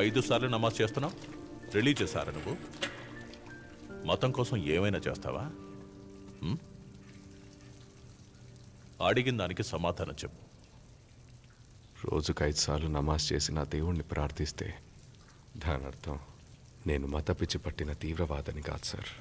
5 సార్లు నమాజ్ చేస్తున్నావు. రిలీజ్ చేశారా నువ్వు? మతం కోసం ఏమైనా చేస్తావా? అడిగిన దానికి సమాధానం చెప్పు. రోజుకు 5 సార్లు నమాజ్ చేసి నా దేవుణ్ణి ప్రార్థిస్తే దాని అర్థం నేను మత పిచ్చి పట్టిన తీవ్రవాదని కాదు సార్.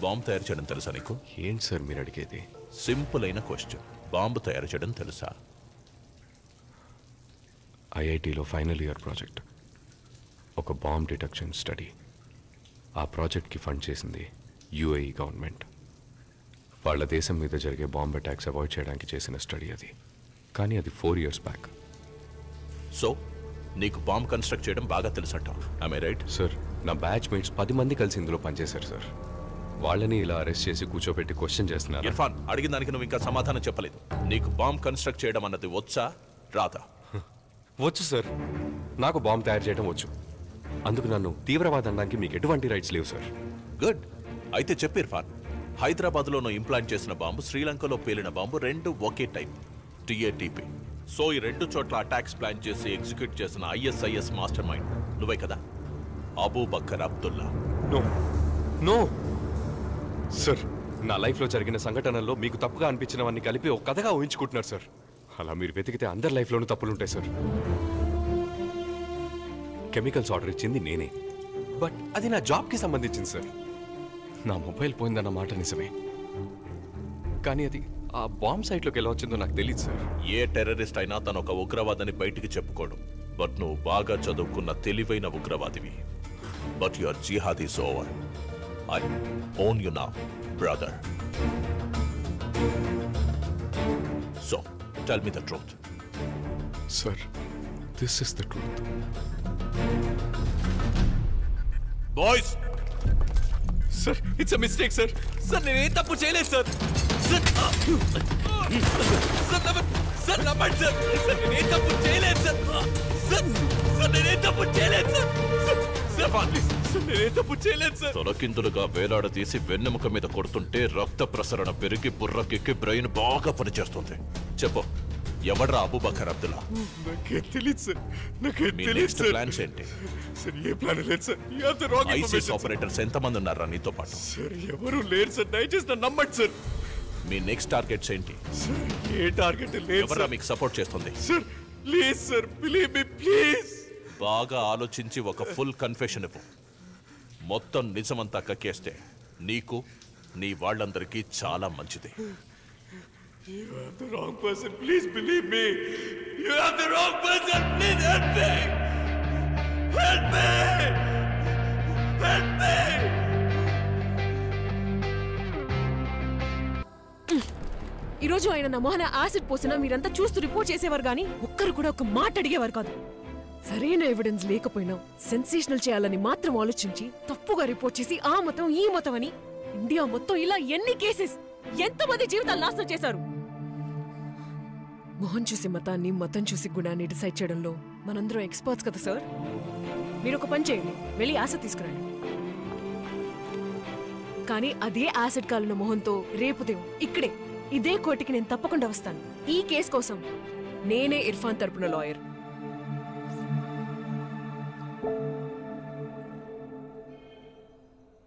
బాంబు తయారు చేయడం తెలుసా నీకు? ఏంటి సార్ మీరు అడిగేది? సింపుల్ అయిన క్వశ్చన్. బాంబు తయారు చేయడం తెలుసా? ఐఐటిలో ఫైనల్ ఇయర్ ప్రాజెక్ట్ ఒక బాంబ్ డిటెక్షన్ స్టడీ. ఆ ప్రాజెక్ట్కి ఫండ్ చేసింది యుఏఈ గవర్నమెంట్. వాళ్ళ దేశం మీద జరిగే బాంబ్ అటాక్స్ అవాయిడ్ చేయడానికి చేసిన స్టడీ అది. కానీ అది 4 years బ్యాక్. సో నీకు బాంబ్ కన్స్ట్రక్ట్ చేయడం బాగా తెలుసంట. I am right? సార్ నా బ్యాచ్ మేట్స్ 10 మంది కలిసి ఇందులో పనిచేశారు సార్. వాళ్ళని ఇలా అరెస్ట్ చేసి కూర్చోబెట్టి క్వశ్చన్ చేస్తున్నారు. ఇర్ఫాన్, అడిగిన దానికి నువ్వు ఇంకా సమాధానం చెప్పలేదు. నీకు బాంబ్ కన్స్ట్రక్ట్ చేయడం అన్నది వచ్చా రాదా? వచ్చు సార్, నాకు బాంబ్ తయారు చేయడం వచ్చు. అందుకు నన్ను తీవ్రవాదం అనడానికి మీకు ఎటువంటి రైట్స్ లేవు సార్. గుడ్. అయితే చెప్పు ఇర్ఫాన్, హైదరాబాద్లోనూ ఇంప్లాంట్ చేసిన బాంబు, శ్రీలంకలో పేలిన బాంబు రెండు ఒకే టైప్, టిఏటిపి. సో ఈ 2 చోట్ల అటాక్స్ ప్లాన్ చేసి ఎగ్జిక్యూట్ చేసిన ఐఎస్ఐఎస్ మాస్టర్ మైండ్ నువ్వే కదా? Abu Bakr Abdullah. No no sir, నా లైఫ్లో జరిగిన సంఘటనల్లో మీకు తప్పుగా అనిపించినవన్నీ కలిపి ఒక కథగా ఊహించుకుంటున్నారు సార్. అలా మీరు వెతికితే అందరి లైఫ్లోనూ తప్పులుంటాయి సార్. కెమికల్స్ ఆర్డర్ ఇచ్చింది నేనే, బట్ అది నా జాబ్కి సంబంధించింది సార్. నా మొబైల్ పోయిందన్న మాట నిజమే, కానీ అది ఆ బాంబ్ సైట్లోకి ఎలా వచ్చిందో నాకు తెలియదు సార్. ఏ టెర్రరిస్ట్ అయినా తను ఒక ఉగ్రవాదని బయటికి చెప్పుకోడు. బట్ నువ్వు బాగా చదువుకున్న తెలివైన ఉగ్రవాదివి. But your jihad is over. I own you now, brother. So, tell me the truth. Sir, this is the truth. Boys! Sir, it's a mistake, sir. Sir, నేను ఏ తప్పు చేయలేదు సార్. Sir, sir, నమ్మండి sir. Sir, నేను ఏ తప్పు చేయలేదు sir. Sir, నేను ఏ తప్పు చేయలేదు సార్. తొలకిందులుగా వేలాడదీసి వెన్నెముక మీద కొడుతుంటే రక్త ప్రసరణ పెరిగి బుర్రకెక్కి బ్రెయిన్ బాగా పనిచేస్తుంది. చెప్పు, ఎవడ్రా అబూ బకర్ అబ్దుల్లా? ప్లాన్స్ ఏంటి? ఐసిస్ ఆపరేటర్స్ ఎంతమంది ఉన్నారా నీతో పాటు? ఎవరు లేరు సార్, దయచేసి నన్ను నమ్మండి సార్. మీ నెక్స్ట్ టార్గెట్స్ ఏంటి? ఏ టార్గెట్ లేదు. ఎవరా మీకు సపోర్ట్ చేస్తుంది? Sir please sir, believe me please. బాగా ఆలోచించి ఒక ఫుల్ కన్ఫెషన్ ఇవ్వు. మొత్తం నిజమంతా కక్కేస్తే నీకు, నీ వాళ్ళందరికీ చాలా మంచిది. You have the wrong person. Please believe me. You have the wrong person. Please help me. Help me. Help me. ఈరోజు ఆయన నా మొహన యాసిడ్ పోసినా మీరంతా చూస్తూ రిపోర్ట్ చేసేవారు కానీ ఒక్కరు కూడా ఒక మాట అడిగేవారు కాదు. సరైన ఎవిడెన్స్ లేకపోయినా సెన్సేషనల్ చేయాలని మాత్రం ఆలోచించి తప్పుగా రిపోర్ట్ చేసి ఆ మతం ఈ మతం అని ఇండియా మొత్తం ఇలా ఎన్ని కేసెస్, ఎంతమంది జీవితాలు నాశనం చేశారు. మొహం చూసి మతాన్ని, మతం చూసి గుణాన్ని డిసైడ్ చేయడంలో మనందరం ఎక్స్పర్ట్స్ కదా సార్. మీరు ఒక పని చేయండి, వెళ్ళి యాసిడ్ తీసుకురండి. కానీ అదే యాసిడ్ కాలిన మొహంతో రేపు ఇక్కడే ఇదే కోర్టుకి నేను తప్పకుండా వస్తాను. ఈ కేసు కోసం నేనే ఇర్ఫాన్ తరపున లాయర్.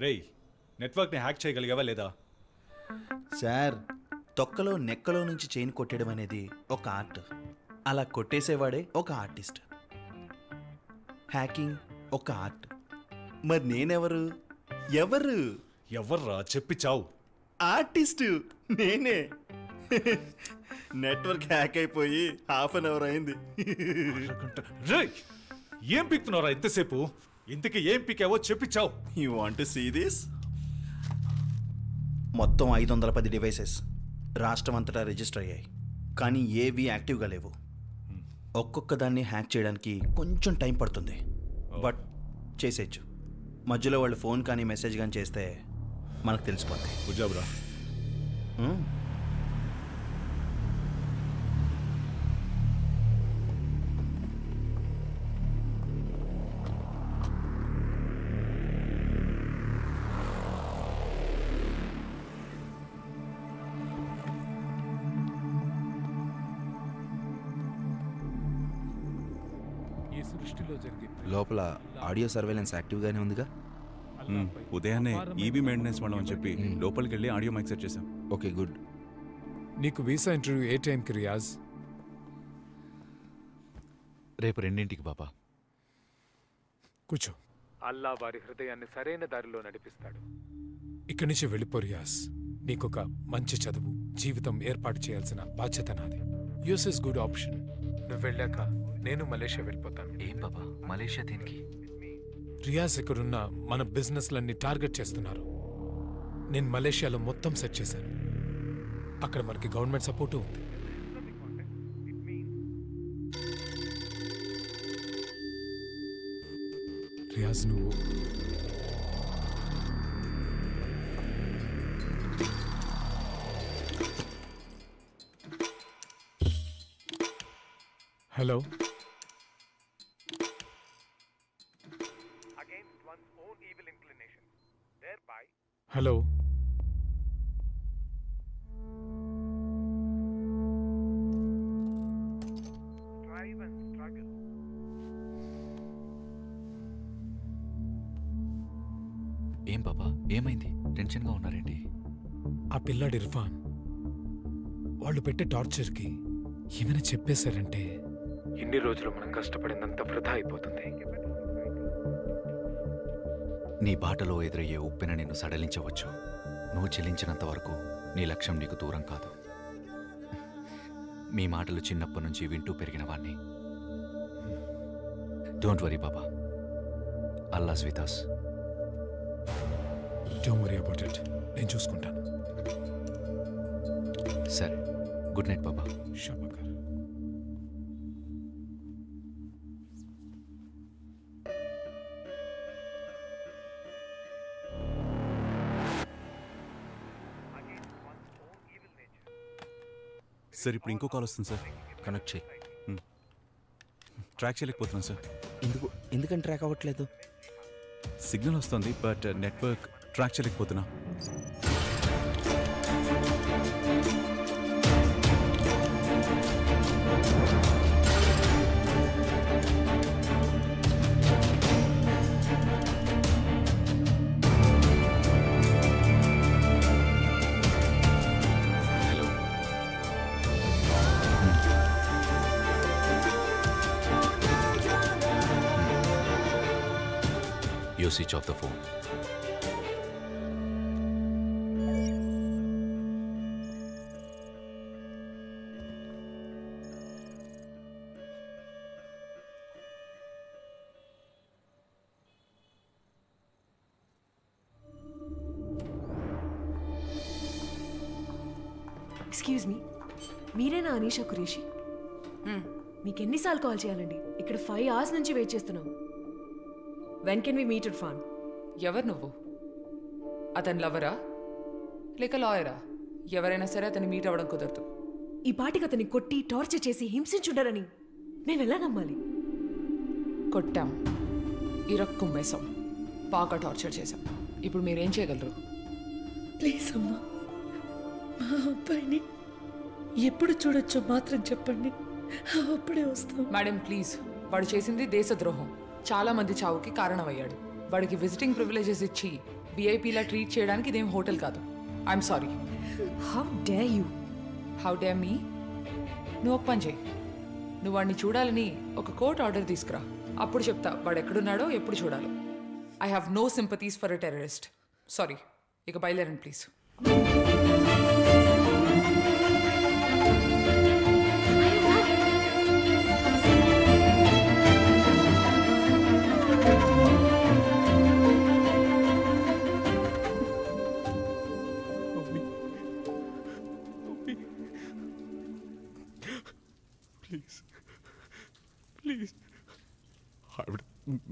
రేయ్, నెట్వర్క్ని హ్యాక్ చేయగలిగావా లేదా? సార్, తొక్కలో నెక్కలో నుంచి చైన్ కొట్టడం అనేది ఒక ఆర్ట్. అలా కొట్టేసేవాడే ఒక ఆర్టిస్ట్. హ్యాకింగ్ ఒక ఆర్ట్. మరి నేనెవరు? ఎవరు? ఎవర్రా చెప్పి చావు. ఆర్టిస్టు నేనే. నెట్వర్క్ హ్యాక్ అయిపోయి 1/2 hour అయింది. రేయ్, ఏం పిక్తున్నారా ఇంతసేపు? ఇంతకీ ఏం పికావో చెప్పి చావు. You want to see this? మొత్తం 510 డివైసెస్ రాష్ట్రం అంతటా రిజిస్టర్ అయ్యాయి, కానీ ఏవి యాక్టివ్గా లేవు. ఒక్కొక్క దాన్ని హ్యాక్ చేయడానికి కొంచెం టైం పడుతుంది, బట్ చేసేయచ్చు. మధ్యలో వాళ్ళు ఫోన్ కానీ మెసేజ్ కానీ చేస్తే మనకు తెలిసిపోతాయి. గుజాబ్రా. సృష్టిలో జరిగే లోపల ఆడియో సర్వేలెన్స్ యాక్టివ్గానే ఉందిగా? ఉదయాన్నే ఈబీ మెయింటెనెన్స్ వాళ్ళం అని చెప్పి లోపలికి వెళ్ళి ఆడియో మైక్ సెట్ చేసాం. Okay, good. నీకు వీసా ఇంటర్వ్యూ ఏ టైంకి రియాజ్? రేపు 2ంటికి బాబా. కూర్చో. అల్లా వారి హృదయాన్ని సరైన దారిలో నడిపిస్తాడు. ఇక్కడి నుంచి వెళ్ళిపో రియాజ్. నీకొక మంచి చదువు, జీవితం ఏర్పాటు చేయాల్సిన బాధ్యత నాది. US is good option. నువ్వు వెళ్ళాక నేను మలేషియా వెళ్ళిపోతాను. ఏం బాబా, మలేషియా దేనికి? రియాజ్ ఇక్కడున్న మన బిజినెస్లన్నీ టార్గెట్ చేస్తున్నారు. నేను మలేషియాలో మొత్తం సెట్ చేశాను. అక్కడ మనకి గవర్నమెంట్ సపోర్టు ఉంది. రియాజ్, నువ్వు హలో. హలో. ఏం బాబా, ఏమైంది? టెన్షన్గా ఉన్నారేంటి? ఆ పిల్లాడు ఇర్ఫాన్, వాళ్ళు పెట్టే టార్చర్కి ఏమైనా చెప్పేశారంటే ఇన్ని రోజులు మనం కష్టపడిందంత వృధా అయిపోతుంది. నీ బాటలో ఎదురయ్యే ఉప్పెన నిన్ను సడలించవచ్చు. నువ్వు చెల్లించినంత వరకు నీ లక్ష్యం నీకు దూరం కాదు. మీ మాటలు చిన్నప్పటి నుంచి వింటూ పెరిగిన వాణ్ణి. డోంట్ వరీ బాబా, Allah's with us. Don't worry about it, నేను చూసుకుంటాను. సరే, గుడ్ నైట్ బాబా. షబాకర్. సార్ ఇప్పుడు ఇంకో కాల్ వస్తుంది సార్. కనెక్ట్ చేయి. ట్రాక్ చేయలేకపోతున్నాం సార్. ఎందుకని ట్రాక్ అవ్వట్లేదు? సిగ్నల్ వస్తుంది బట్ నెట్వర్క్ ట్రాక్ చేయలేకపోతున్నా. You switch off the phone. Excuse me, మీరేనా అనీషా కురేషి? మీకు ఎన్నిసార్లు కాల్ చేయాలండి? ఇక్కడ 5 hours నుంచి వెయిట్ చేస్తున్నాం. When can we meet Irfan? ఎవరు నువ్వు? అతని లవరా లేక లాయరా? ఎవరైనా సరే అతన్ని మీట్ అవ్వడం కుదరదు. ఈ పాటికి అతన్ని కొట్టి టార్చర్ చేసి హింసించుంటారని మేము ఎలా నమ్మాలి? కొట్టాం, ఇరక్కుమ్మేశాం, బాగా టార్చర్ చేశాం. ఇప్పుడు మీరేం చేయగలరు? ప్లీజ్ అమ్మా, మా అబ్బాయిని ఎప్పుడు చూడొచ్చో మాత్రం చెప్పండి, అప్పుడే వస్తాం. మేడం ప్లీజ్, వాడు చేసింది దేశద్రోహం. చాలా మంది చావుకి కారణమయ్యాడు. వాడికి విజిటింగ్ ప్రివిలేజెస్ ఇచ్చి విఐపీలా ట్రీట్ చేయడానికి ఇదేం హోటల్ కాదు. I'm sorry. How dare you? How dare me? నువ్వు ఒక పని చేయి, నువ్వు వాడిని చూడాలని ఒక కోర్ట్ ఆర్డర్ తీసుకురా. అప్పుడు చెప్తా వాడు ఎక్కడున్నాడో ఎప్పుడు చూడాలో. I have no sympathies for a terrorist. Sorry, ఇక బయలుదేరండి ప్లీజ్. ప్లీజ్ ఆవిడ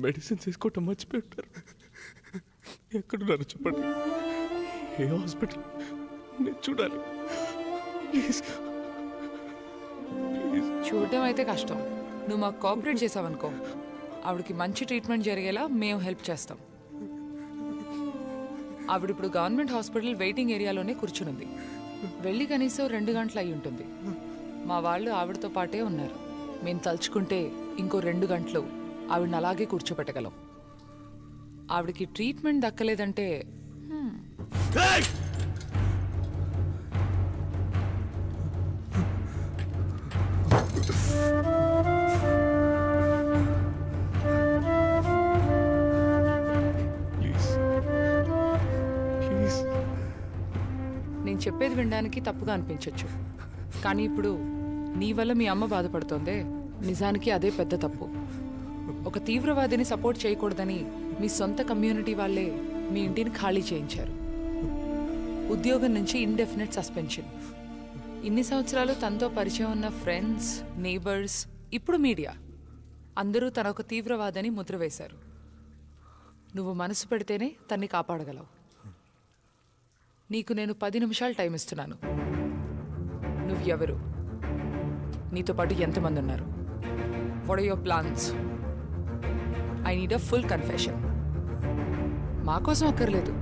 మెడిసిన్స్ వేసుకోవటం మర్చిపోయారు. ఎక్కడున్నారు చెప్పండి, ఏ హాస్పిటల్? నేను చూడాలి ప్లీజ్. చూడటం అయితే కష్టం. నువ్వు మాకు కోఆపరేట్ చేసావనుకో, ఆవిడకి మంచి ట్రీట్మెంట్ జరిగేలా మేము హెల్ప్ చేస్తాం. ఆవిడిప్పుడు గవర్నమెంట్ హాస్పిటల్ వెయిటింగ్ ఏరియాలోనే కూర్చునుంది. వెళ్ళి కనీసం 2 గంటలు అయి ఉంటుంది. మా వాళ్ళు ఆవిడతో పాటే ఉన్నారు. మేము తలుచుకుంటే ఇంకో 2 గంటలు ఆవిడని అలాగే కూర్చోబెట్టగలం. ఆవిడకి ట్రీట్మెంట్ దక్కలేదంటే నేను చెప్పేది వినడానికి తప్పుగా అనిపించవచ్చు, కానీ ఇప్పుడు నీ వల్ల మీ అమ్మ బాధపడుతోందే, నిజానికి అదే పెద్ద తప్పు. ఒక తీవ్రవాదిని సపోర్ట్ చేయకూడదని మీ సొంత కమ్యూనిటీ వాళ్ళే మీ ఇంటిని ఖాళీ చేయించారు. ఉద్యోగం నుంచి ఇండెఫినెట్ సస్పెన్షన్. ఇన్ని సంవత్సరాలు తనతో పరిచయం ఉన్న ఫ్రెండ్స్, నేబర్స్, ఇప్పుడు మీడియా అందరూ తన ఒక తీవ్రవాదని ముద్ర వేశారు. నువ్వు మనసు పెడితేనే తన్ని కాపాడగలవు. నీకు నేను 10 నిమిషాలు టైం ఇస్తున్నాను. నువ్వు ఎవరు? నీతో పాటు ఎంతమంది ఉన్నారు? What are your plans? I need a full confession. మా కోసం అక్కర్లేదు,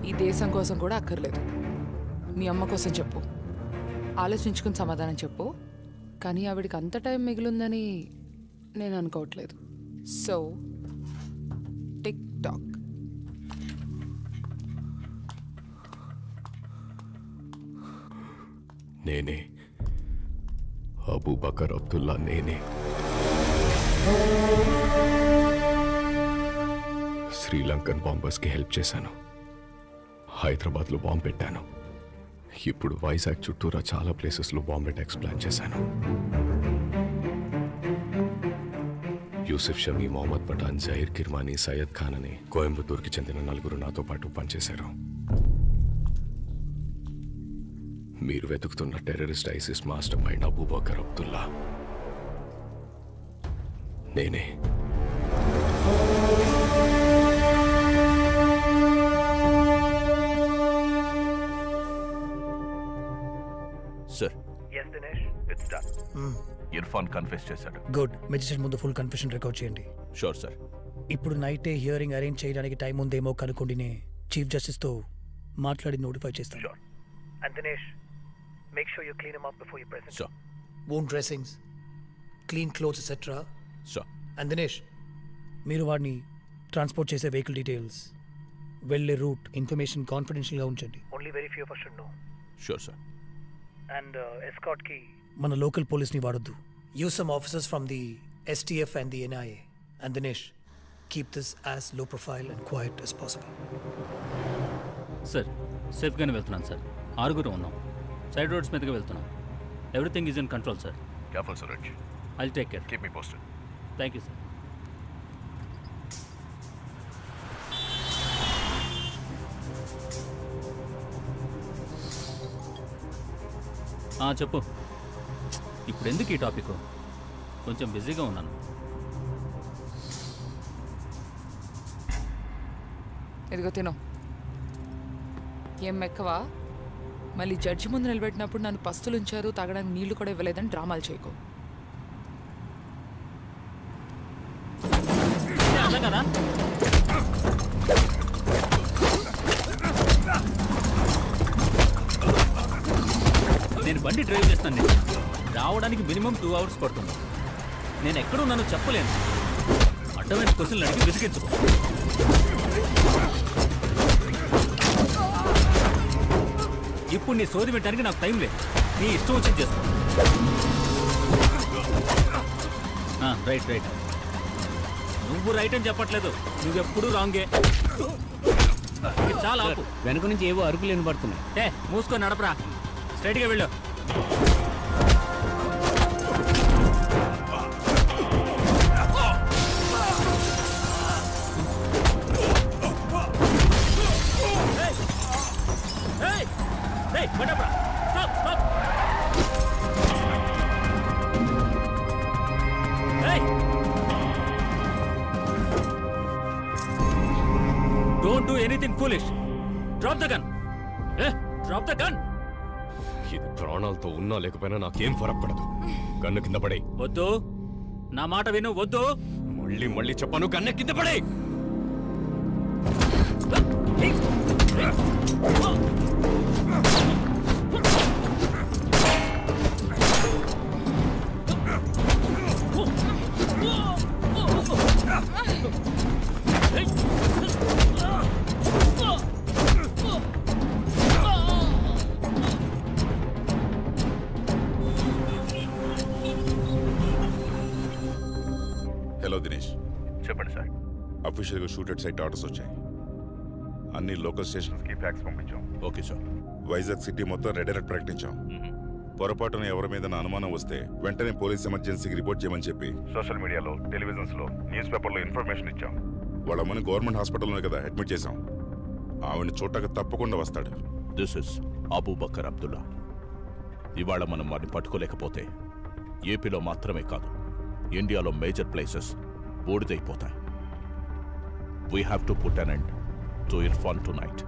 ఈ దేశం కోసం కూడా అక్కర్లేదు. మీ అమ్మ కోసం చెప్పు. ఆలోచించుకుని సమాధానం చెప్పు. కానీ ఆవిడికి అంత టైం మిగిలిందని నేను అనుకోవట్లేదు. So tick talk. నేనే అబూబకర్ అబ్దుల్లా. నేనే శ్రీలంకన్ బాంబర్స్కి హెల్ప్ చేశాను. హైదరాబాద్లో బాంబు పెట్టాను. ఇప్పుడు వైజాగ్ చుట్టూరా చాలా ప్లేసెస్లో బాంబ్ అటాక్స్ ప్లాన్ చేశాను. యూసుఫ్ షమీ, మొహమ్మద్ పఠాన్, జహీర్ కిర్మానీ, సయ్యద్ ఖాన్ అని కోయంబత్తూర్కి చెందిన 4 నాతో పాటు పనిచేశారు. మీరు వెతుకుతున్న terrorist ISIS master mind Abu Bakr Abdullah నేనే. సార్, ఇర్ఫాన్ కన్ఫెస్ చేశాడు. గుడ్. మెజిస్ట్రేట్ ముందు ఫుల్ కన్ఫెషన్ రికార్డ్ చేయండి. Sure sir. ఇప్పుడు నైటే హియరింగ్ అరేంజ్ చేయడానికి టైం ఉందేమో కనుక్కోండి. చీఫ్ జస్టిస్తో మాట్లాడి నోటిఫై చేస్తాను. And Dinesh, make sure you clean him up before you present. Sure. Wound dressings, clean clothes, etc. Sure. And Dinesh, మీరు వాడిని ట్రాన్స్పోర్ట్ చేసే వెహికల్ డీటెయిల్స్, వెళ్ళే రూట్ ఇన్ఫర్మేషన్ కాన్ఫిడెన్షియల్గా ఉంచండి. Only very few of us should know. Sure, sir. And escort కి మన local పోలీస్ని వాడొద్దు. Use some officers from the STF and the NIA. And Dinesh, keep this as low profile and quiet as possible. Sir, సేఫ్గానే వెళ్తున్నాను sir. 6 ఉన్నాం. Side roads మీదగా వెళ్తున్నాం. Everything is in control sir. Careful Suresh. I'll take care. Keep me posted. Thank you sir. చెప్పు. ఇప్పుడు ఎందుకు ఈ topic? కొంచెం బిజీగా ఉన్నాను. ఎదిగో తినో. ఏం మెక్కవా? మళ్ళీ జడ్జి ముందు నిలబెట్టినప్పుడు నన్ను పస్తులు ఉంచారు, తాగడానికి నీళ్లు కూడా ఇవ్వలేదని డ్రామాలు చేయకు. కదా నేను బండి డ్రైవ్ చేస్తాను. నేను రావడానికి మినిమం 2 hours పడుతుంది. నేను ఎక్కడున్నానో చెప్పలేను. అడ్డమైన క్వశ్చన్లు అడిగి విసిగించుకో. ఇప్పుడు నీ సోది పెట్టడానికి నాకు టైం లేదు. నీ ఇష్టం వచ్చింది చేస్తా. Right right. నువ్వు రైట్ అని చెప్పట్లేదు, నువ్వెప్పుడు రాంగే. చాలా వెనక నుంచి ఏవో అరుపులు వినబడుతున్నాయి. మూసుకొని నడపరా, స్ట్రైట్గా వెళ్ళు. Don't do anything foolish. Drop the gun. Drop the gun. ఇది ప్రాణాలతో ఉన్నా లేకపోయినా నాకేం ఫరక్ పడదు. గన్ను కింద పడే. వద్దు, నా మాట విను. వద్దు. మళ్ళీ చెప్పాను, గన్ను కింద పడే. అఫీషియల్గా షూటెడ్ సైట్ ఆర్డర్స్ వచ్చాయి. అన్ని లోకల్ స్టేషన్స్కి ఫ్యాక్స్ పంపించాం. Okay sir. వైజాగ్ సిటీ మొత్తం రెడ్ అలర్ట్ ప్రకటించాం. పొరపాటున ఎవరి మీద అనుమానం వస్తే వెంటనే పోలీస్ ఎమర్జెన్సీకి రిపోర్ట్ చేయమని చెప్పి సోషల్ మీడియాలో, టెలివిజన్స్లో, న్యూస్ పేపర్లో ఇన్ఫర్మేషన్ ఇచ్చాం. వాళ్ళ అమ్మని గవర్నమెంట్ హాస్పిటల్లోనే కదా అడ్మిట్ చేశాం. ఆవిడని చూడక తప్పకుండా వస్తాడు. This is Abubakar Abdullah. ఇవాళ మనం వారిని పట్టుకోలేకపోతే ఏపీలో మాత్రమే కాదు, ఇండియాలో మేజర్ ప్లేసెస్ బూడిదైపోతాయి. We have to put an end to Irfan to night.